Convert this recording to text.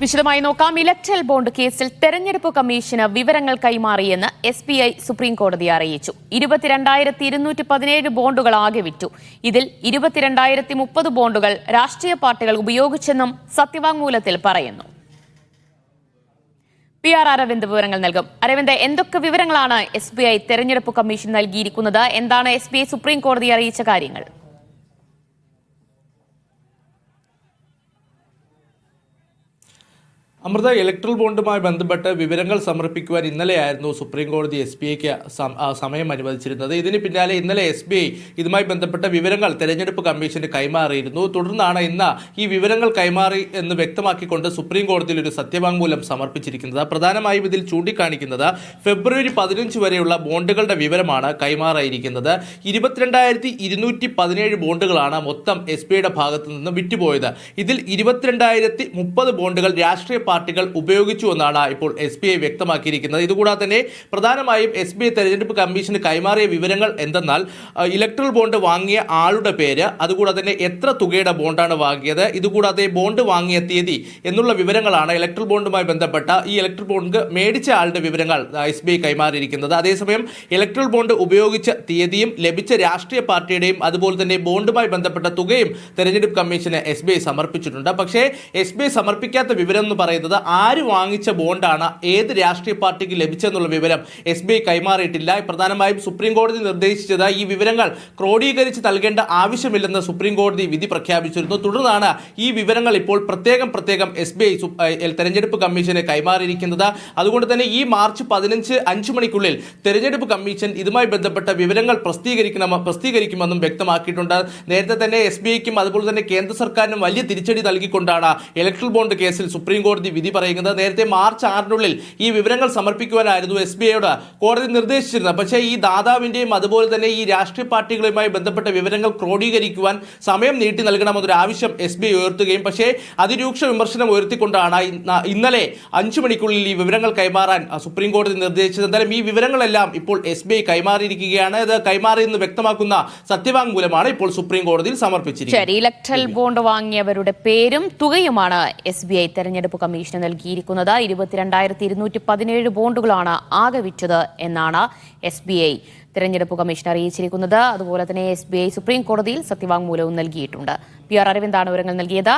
വിശദമായി നോക്കാം. Electoral bond കേസിൽ തെരഞ്ഞെടുപ്പ് കമ്മീഷന് വിവരങ്ങൾ കൈമാറിയെന്ന് SBI സുപ്രീം കോടതിയെ അറിയിച്ചു. 22,217 ബോണ്ടുകൾ ആകെ വിറ്റു. ഇതിൽ 22,030 ബോണ്ടുകൾ രാഷ്ട്രീയ പാർട്ടികൾ ഉപയോഗിച്ചെന്നും സത്യവാങ്മൂലത്തിൽ പറയുന്നു. PR അരവിന്ദ് വിവരങ്ങൾ നൽകും. അരവിന്ദ്, എന്തൊക്കെ വിവരങ്ങളാണ് SBI തെരഞ്ഞെടുപ്പ് കമ്മീഷൻ നൽകിയിരിക്കുന്നത്? എന്താണ് SBI സുപ്രീം കോടതിയെ അറിയിച്ച കാര്യങ്ങൾ? അമൃത, ഇലക്ട്രൽ ബോണ്ടുമായി ബന്ധപ്പെട്ട് വിവരങ്ങൾ സമർപ്പിക്കുവാൻ ഇന്നലെയായിരുന്നു സുപ്രീം കോടതി SBIക്ക് സമയം അനുവദിച്ചിരുന്നത്. ഇതിന് പിന്നാലെ ഇന്നലെ SBI ഇതുമായി ബന്ധപ്പെട്ട വിവരങ്ങൾ തെരഞ്ഞെടുപ്പ് കമ്മീഷന് കൈമാറിയിരുന്നു. തുടർന്നാണ് ഇന്ന് ഈ വിവരങ്ങൾ കൈമാറി എന്ന് വ്യക്തമാക്കിക്കൊണ്ട് സുപ്രീം കോടതിയിൽ ഒരു സത്യവാങ്മൂലം സമർപ്പിച്ചിരിക്കുന്നത്. പ്രധാനമായും ഇതിൽ ചൂണ്ടിക്കാണിക്കുന്നത് ഫെബ്രുവരി 15 വരെയുള്ള ബോണ്ടുകളുടെ വിവരമാണ് കൈമാറിയിരിക്കുന്നത്. 22,217 ബോണ്ടുകളാണ് മൊത്തം SBIയുടെ ഭാഗത്തു നിന്ന് വിറ്റുപോയത്. ഇതിൽ 22,030 ബോണ്ടുകൾ രാഷ്ട്രീയ പാർട്ടികൾ ഉപയോഗിച്ചു എന്നാണ് ഇപ്പോൾ SBI വ്യക്തമാക്കിയിരിക്കുന്നത്. ഇതുകൂടാതെ തന്നെ പ്രധാനമായും SBI തെരഞ്ഞെടുപ്പ് കമ്മീഷന് കൈമാറിയ വിവരങ്ങൾ എന്തെന്നാൽ ഇലക്ട്രൽ ബോണ്ട് വാങ്ങിയ ആളുടെ പേര്, അതുകൂടാതെ തന്നെ എത്ര തുകയുടെ ബോണ്ടാണ് വാങ്ങിയത്, ഇതുകൂടാതെ ബോണ്ട് വാങ്ങിയ തീയതി എന്നുള്ള വിവരങ്ങളാണ് ഇലക്ട്രൽ ബോണ്ടുമായി ബന്ധപ്പെട്ട ഈ ഇലക്ട്രൽ ബോണ്ട് മേടിച്ച ആളുടെ വിവരങ്ങൾ SBI കൈമാറിയിരിക്കുന്നത്. അതേസമയം ഇലക്ട്രൽ ബോണ്ട് ഉപയോഗിച്ച തീയതിയും ലഭിച്ച രാഷ്ട്രീയ പാർട്ടിയുടെയും അതുപോലെ തന്നെ ബോണ്ടുമായി ബന്ധപ്പെട്ട തുകയും തെരഞ്ഞെടുപ്പ് കമ്മീഷന് SBI സമർപ്പിച്ചിട്ടുണ്ട്. പക്ഷേ SBI സമർപ്പിക്കാത്ത വിവരം എന്ന് പറയുന്നത് ആര് വാങ്ങിച്ച ബോണ്ടാണ് ഏത് രാഷ്ട്രീയ പാർട്ടിക്ക് ലഭിച്ചെന്നുള്ള വിവരം SBI കൈമാറിയിട്ടില്ല. പ്രധാനമായും സുപ്രീം കോടതി നിർദ്ദേശിച്ചത് ഈ വിവരങ്ങൾ ക്രോഡീകരിച്ച് നൽകേണ്ട ആവശ്യമില്ലെന്ന് സുപ്രീം കോടതി വിധി പ്രഖ്യാപിച്ചിരുന്നു. തുടർന്നാണ് ഈ വിവരങ്ങൾ ഇപ്പോൾ പ്രത്യേകം SBI തെരഞ്ഞെടുപ്പ് കമ്മീഷന് കൈമാറിയിരിക്കുന്നത്. അതുകൊണ്ട് തന്നെ ഈ മാർച്ച് 15 5 മണിക്കുള്ളിൽ തെരഞ്ഞെടുപ്പ് കമ്മീഷൻ ഇതുമായി ബന്ധപ്പെട്ട വിവരങ്ങൾ പ്രസിദ്ധീകരിക്കുമെന്നും വ്യക്തമാക്കിയിട്ടുണ്ട്. നേരത്തെ തന്നെ SBIക്കും അതുപോലെ തന്നെ കേന്ദ്ര സർക്കാരിനും വലിയ തിരിച്ചടി നൽകിക്കൊണ്ടാണ് ഇലക്ട്രൽ ബോണ്ട് കേസിൽ സുപ്രീം കോടതി വിധി പറയുന്നത്. നേരത്തെ മാർച്ച് 6 ഈ വിവരങ്ങൾ സമർപ്പിക്കുവാനായിരുന്നു SBIയോട് കോടതി നിർദ്ദേശിച്ചിരുന്നത്. പക്ഷേ ഈ ദാതാവിന്റെയും അതുപോലെ തന്നെ ഈ രാഷ്ട്രീയ പാർട്ടികളുമായി ബന്ധപ്പെട്ട വിവരങ്ങൾ ക്രോഡീകരിക്കുവാൻ സമയം നീട്ടി നൽകണമെന്നൊരു ആവശ്യം SBI ഉയർത്തുകയും പക്ഷേ അതിരൂക്ഷ വിമർശനം ഉയർത്തിക്കൊണ്ടാണ് ഇന്നലെ 5 മണിക്കുള്ളിൽ ഈ വിവരങ്ങൾ കൈമാറാൻ സുപ്രീം കോടതി നിർദ്ദേശിച്ചത്. എന്തായാലും ഈ വിവരങ്ങളെല്ലാം ഇപ്പോൾ SBI കൈമാറിയിരിക്കുകയാണ്. ഇത് കൈമാറിയെന്ന് വ്യക്തമാക്കുന്ന സത്യവാങ്മൂലമാണ് ഇപ്പോൾ സുപ്രീം കോടതിയിൽ സമർപ്പിച്ചിരിക്കുന്നത്. ഇലക്ട്രൽ ബോണ്ട് വാങ്ങിയവരുടെ പേരും തുകയുമാണ് SBI തെരഞ്ഞെടുപ്പ് കമ്മീഷന് നൽകിയിരിക്കുന്നത്. 22,217 ബോണ്ടുകളാണ് ആകെ വിറ്റത് എന്നാണ് SBI തെരഞ്ഞെടുപ്പ് കമ്മീഷൻ അറിയിച്ചിരിക്കുന്നത്. അതുപോലെ തന്നെ SBI സുപ്രീം കോടതിയിൽ സത്യവാങ്മൂലവും നൽകിയിട്ടുണ്ട്. PR അരവിന്ദാണ് വിവരങ്ങൾ നൽകിയത്.